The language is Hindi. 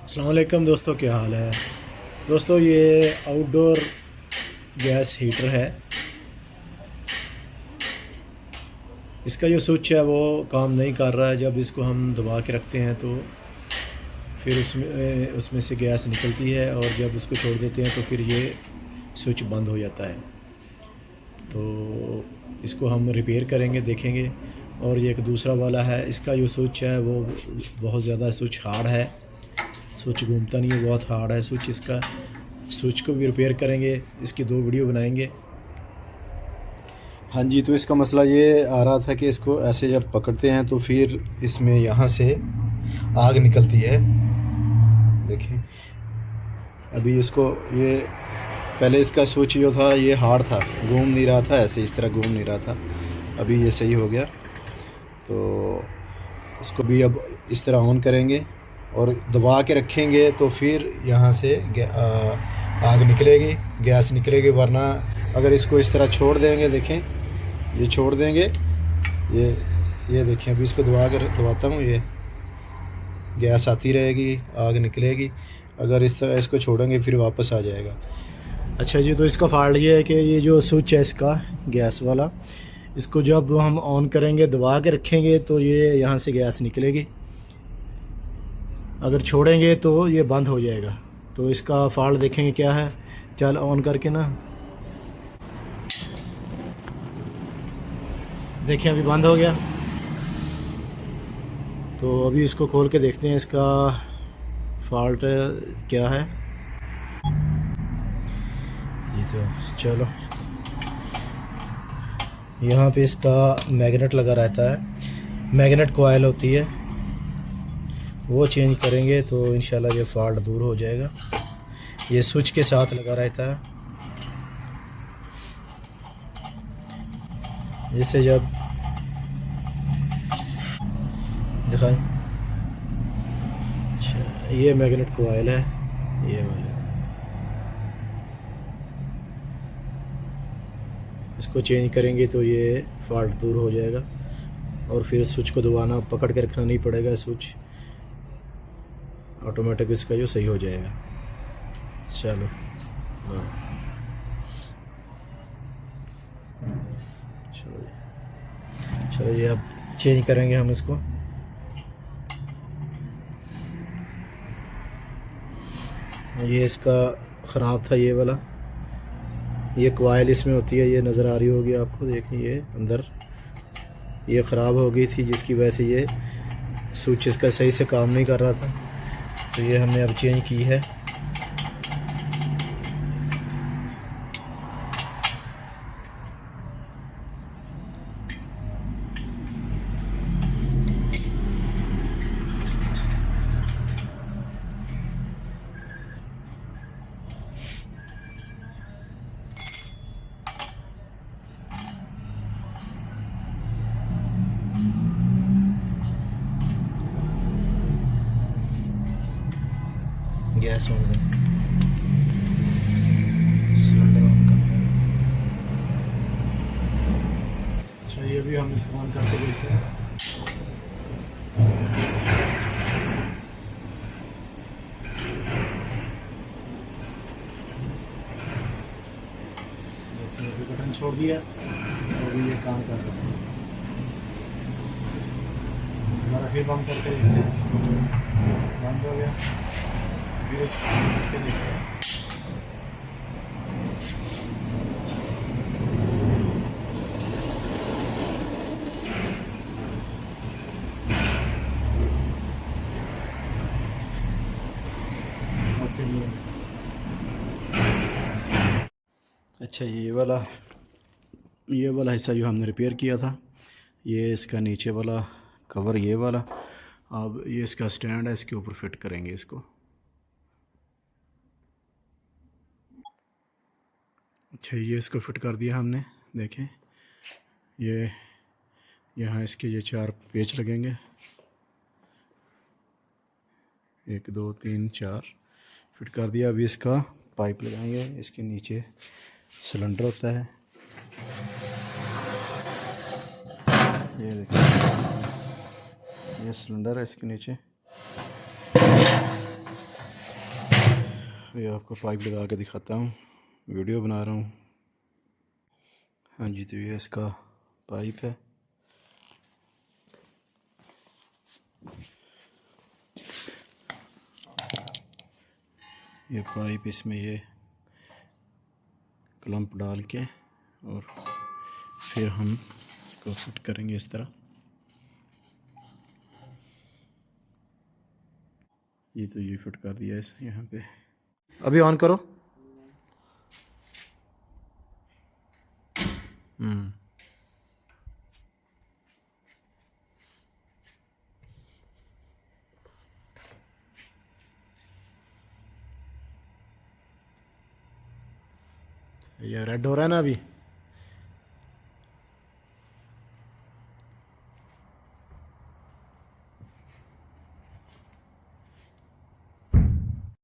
अस्सलाम वालेकुम दोस्तों, क्या हाल है। दोस्तों ये आउटडोर गैस हीटर है। इसका जो स्विच है वो काम नहीं कर रहा है। जब इसको हम दबा के रखते हैं तो फिर उसमें से गैस निकलती है, और जब उसको छोड़ देते हैं तो फिर ये स्विच बंद हो जाता है। तो इसको हम रिपेयर करेंगे, देखेंगे। और ये एक दूसरा वाला है, इसका जो स्विच है वो बहुत ज़्यादा स्विच हार्ड है। स्विच घूमता नहीं है, बहुत हार्ड है स्विच इसका। स्विच को भी रिपेयर करेंगे, इसकी 2 वीडियो बनाएंगे। हाँ जी, तो इसका मसला ये आ रहा था कि इसको ऐसे जब पकड़ते हैं तो फिर इसमें यहाँ से आग निकलती है। देखें, अभी इसको ये पहले इसका स्विच जो था ये हार्ड था, घूम नहीं रहा था, ऐसे इस तरह घूम नहीं रहा था। अभी ये सही हो गया। तो इसको भी अब इस तरह ऑन करेंगे और दबा के रखेंगे तो फिर यहाँ से आग निकलेगी, गैस निकलेगी। वरना अगर इसको इस तरह छोड़ देंगे, देखें ये छोड़ देंगे, ये देखें, अभी इसको दबाता हूँ, ये गैस आती रहेगी, आग निकलेगी। अगर इस तरह इसको छोड़ेंगे फिर वापस आ जाएगा। अच्छा जी, तो इसका फॉल्ट ये है कि ये जो स्विच है इसका गैस वाला, इसको जब हम ऑन करेंगे, दबा के रखेंगे तो ये यहाँ से गैस निकलेगी। अगर छोड़ेंगे तो ये बंद हो जाएगा। तो इसका फॉल्ट देखेंगे क्या है। चल ऑन करके ना, देखें अभी बंद हो गया। तो अभी इसको खोल के देखते हैं इसका फॉल्ट क्या है। ये तो चलो, यहाँ पे इसका मैग्नेट लगा रहता है, मैग्नेट कॉइल होती है, वो चेंज करेंगे तो इंशाल्लाह ये फॉल्ट दूर हो जाएगा। ये स्विच के साथ लगा रहता है। जैसे जब दिखाएं, अच्छा ये मैग्नेट कॉइल है, ये वाला। इसको चेंज करेंगे तो ये फॉल्ट दूर हो जाएगा। और फिर स्विच को दबाना, पकड़ के रखना नहीं पड़ेगा, स्विच ऑटोमेटिक इसका जो सही हो जाएगा। चलो हाँ, चलो ये अब चेंज करेंगे हम इसको। ये इसका ख़राब था ये वाला, ये कॉइल इसमें होती है, ये नज़र आ रही होगी आपको, देखिए ये अंदर ये ख़राब हो गई थी, जिसकी वजह से ये स्विच इसका सही से काम नहीं कर रहा था। तो ये हमने अब चेंज की है। गैस ऑन कर, सिलेंडर ऑन कर। अच्छा ये भी हम इसको ऑन करके देखते हैं। देखिए अभी बटन छोड़ दिया और अभी ये काम कर रहा है। हमारा फिर बंद करके देखते हैं, बंद हो गया। फिर इसको करके देखते हैं। अच्छा ये वाला हिस्सा जो हमने रिपेयर किया था, ये इसका नीचे वाला कवर, ये वाला। अब ये इसका स्टैंड है, इसके ऊपर फिट करेंगे इसको। अच्छा ये इसको फिट कर दिया हमने, देखें ये यहाँ इसके ये 4 पेच लगेंगे, 1 2 3 4 फिट कर दिया। अभी इसका पाइप लगाएंगे, इसके नीचे सिलेंडर होता है, ये देखिए ये सिलेंडर है इसके नीचे। ये आपको पाइप लगा के दिखाता हूँ, वीडियो बना रहा हूँ। हाँ जी, तो ये इसका पाइप है। ये पाइप इसमें ये क्लम्प डाल के और फिर हम इसको फिट करेंगे इस तरह। ये तो ये फिट कर दिया इस यहाँ पे। अभी ऑन करो। ये रेड हो रहा है ना अभी।